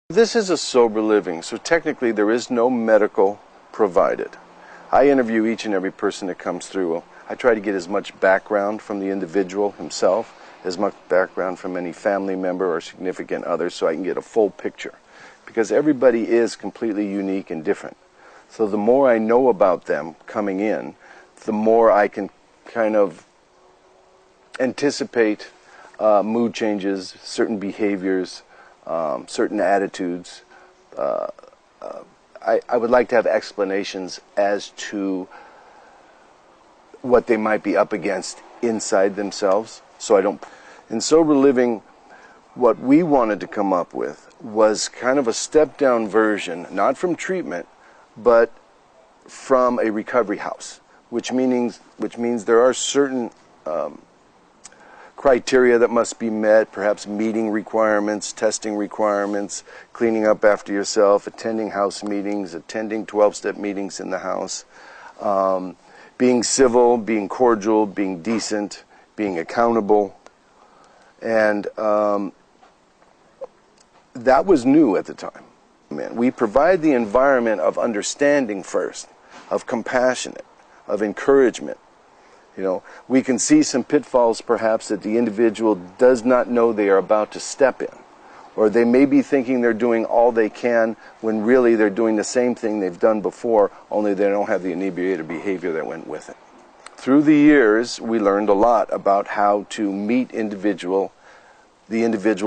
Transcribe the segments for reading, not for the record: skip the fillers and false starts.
This is a sober living, so technically there is no medical provided. I interview each and every person that comes through. I try to get as much background from the individual himself, as much background from any family member or significant other, so I can get a full picture. Because everybody is completely unique and different. So the more I know about them coming in, the more I can kind of anticipate mood changes, certain behaviors, certain attitudes. I would like to have explanations as to what they might be up against inside themselves. So I don't. In sober living, what we wanted to come up with was kind of a step-down version, not from treatment, but from a recovery house, which means there are certain criteria that must be met, perhaps meeting requirements, testing requirements, cleaning up after yourself, attending house meetings, attending 12-step meetings in the house, being civil, being cordial, being decent, being accountable. And that was new at the time. We provide the environment of understanding first, of compassionate, of encouragement. You know, we can see some pitfalls perhaps that the individual does not know they are about to step in. Or they may be thinking they're doing all they can when really they're doing the same thing they've done before, only they don't have the inebriated behavior that went with it. Through the years, we learned a lot about how to meet the individual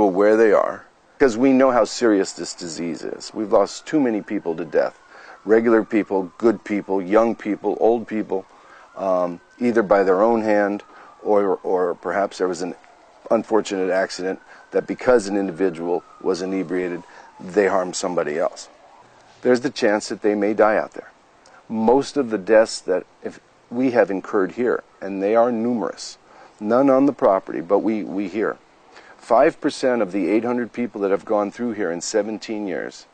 where they are, because we know how serious this disease is. We've lost too many people to death. Regular people, good people, young people, old people, either by their own hand or perhaps there was an unfortunate accident that because an individual was inebriated, they harmed somebody else. There's the chance that they may die out there. Most of the deaths that we have incurred here, and they are numerous, none on the property, but we hear. 5% of the 800 people that have gone through here in 17 years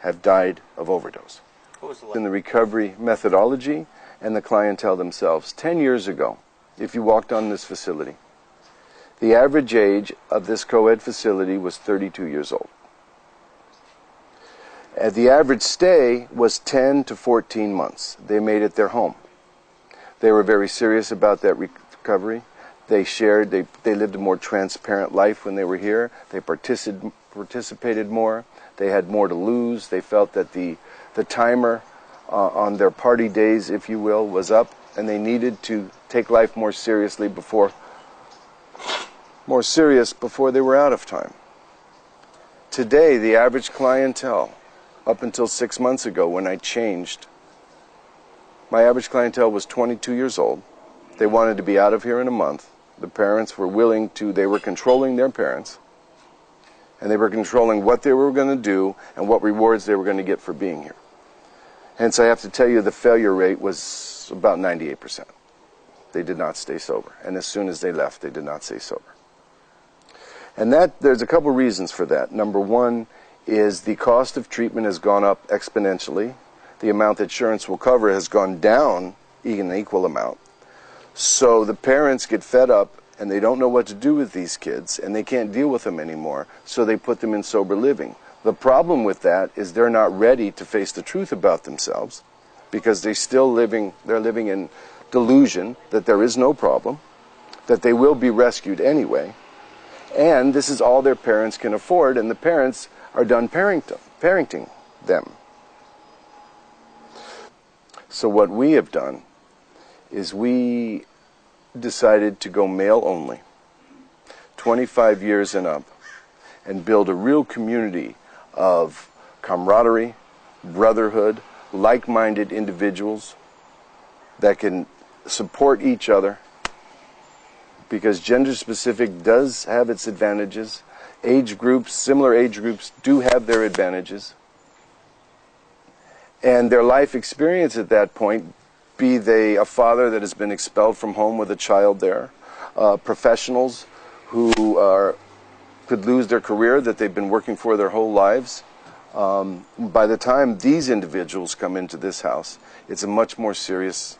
have died of overdose. In the recovery methodology and the clientele themselves. 10 years ago, if you walked on this facility, the average age of this co-ed facility was 32 years old. The average stay was 10 to 14 months. They made it their home. They were very serious about that recovery. They shared, they lived a more transparent life when they were here. They participated more. They had more to lose. They felt that the timer on their party days, if you will, was up, and they needed to take life more seriously before they were out of time. Today, the average clientele, up until 6 months ago when I changed, my average clientele was 22 years old. They wanted to be out of here in a month. The parents were willing to, they were controlling their parents, and they were controlling what they were going to do and what rewards they were going to get for being here. Hence, I have to tell you the failure rate was about 98%. They did not stay sober. And as soon as they left, they did not stay sober. And there's a couple reasons for that. Number one is the cost of treatment has gone up exponentially. The amount that insurance will cover has gone down in an equal amount. So the parents get fed up and they don't know what to do with these kids and they can't deal with them anymore. So they put them in sober living. The problem with that is they're not ready to face the truth about themselves because they're living in delusion that there is no problem, that they will be rescued anyway, and this is all their parents can afford, and the parents are done parenting them. So what we have done is we decided to go male only, 25 years and up, and build a real community of camaraderie, brotherhood, like-minded individuals that can support each other, because gender-specific does have its advantages. Age groups, similar age groups, do have their advantages. And their life experience at that point, be they a father that has been expelled from home with a child there, professionals who could lose their career that they've been working for their whole lives. By the time these individuals come into this house, it's a much more serious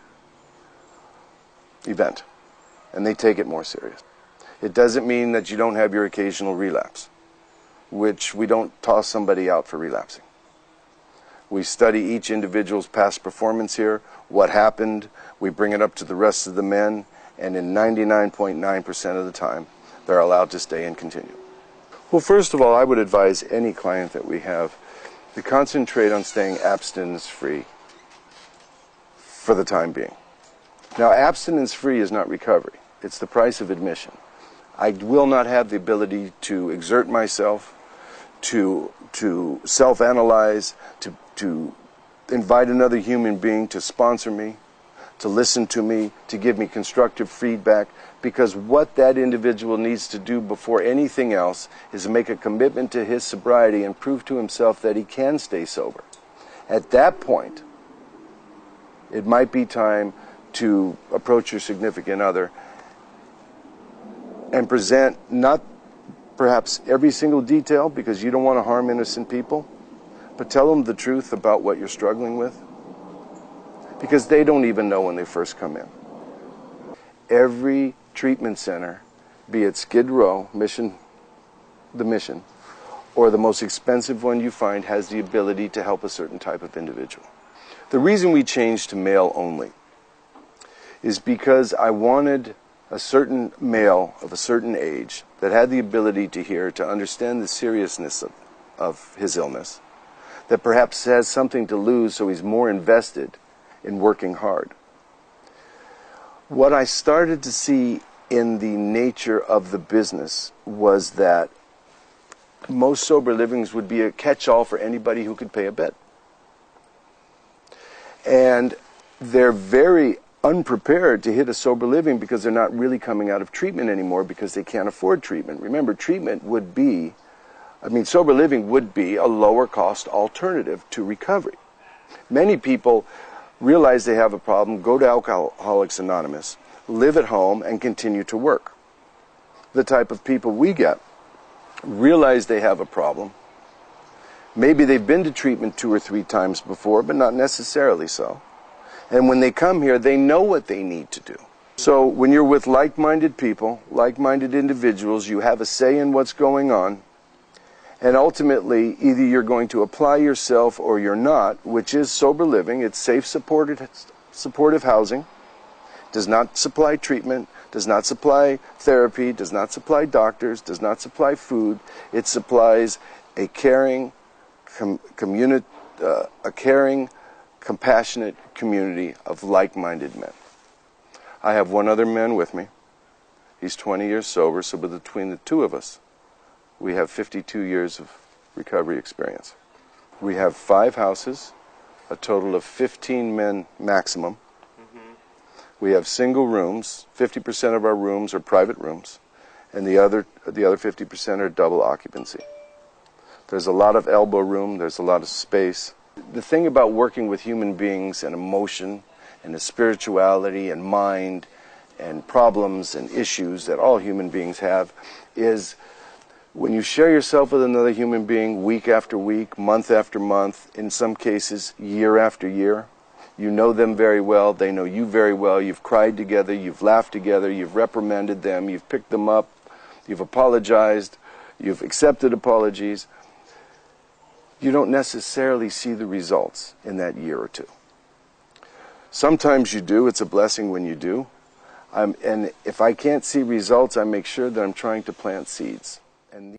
event, and they take it more serious. It doesn't mean that you don't have your occasional relapse. which we don't toss somebody out for relapsing. We study each individual's past performance here, what happened, we bring it up to the rest of the men, and in 99.9% of the time, they're allowed to stay and continue. Well, first of all, I would advise any client that we have to concentrate on staying abstinence-free for the time being. Now, abstinence-free is not recovery. It's the price of admission. I will not have the ability to exert myself, to self-analyze, to invite another human being to sponsor me, to listen to me, to give me constructive feedback, because what that individual needs to do before anything else is make a commitment to his sobriety and prove to himself that he can stay sober. At that point, it might be time to approach your significant other and present not perhaps every single detail, because you don't want to harm innocent people, but tell them the truth about what you're struggling with, because they don't even know when they first come in. Every treatment center, be it Skid Row, the Mission, or the most expensive one you find, has the ability to help a certain type of individual. The reason we changed to male only is because I wanted a certain male of a certain age that had the ability to hear, to understand the seriousness of his illness, that perhaps has something to lose, so he's more invested in working hard. What I started to see in the nature of the business was that most sober livings would be a catch-all for anybody who could pay a bit. And they're very unprepared to hit a sober living because they're not really coming out of treatment anymore because they can't afford treatment. Remember, sober living would be a lower cost alternative to recovery. Many people realize they have a problem, go to Alcoholics Anonymous, live at home, and continue to work. The type of people we get realize they have a problem. Maybe they've been to treatment 2 or 3 times before, but not necessarily so. And when they come here, they know what they need to do. So when you're with like-minded people, like-minded individuals, you have a say in what's going on. And ultimately, either you're going to apply yourself or you're not, which is sober living. It's safe, supportive housing. Does not supply treatment, does not supply therapy, does not supply doctors, does not supply food. It supplies a caring, compassionate community of like-minded men. I have one other man with me. He's 20 years sober, so between the two of us, we have 52 years of recovery experience. We have 5 houses, a total of 15 men maximum. We have single rooms. 50% of our rooms are private rooms, and the other 50% are double occupancy. There's a lot of elbow room, there's a lot of space. The thing about working with human beings and emotion and the spirituality and mind and problems and issues that all human beings have is when you share yourself with another human being week after week, month after month, in some cases year after year, you know them very well, they know you very well, you've cried together, you've laughed together, you've reprimanded them, you've picked them up, you've apologized, you've accepted apologies. You don't necessarily see the results in that year or two. Sometimes you do. It's a blessing when you do. And if I can't see results, I make sure that I'm trying to plant seeds. And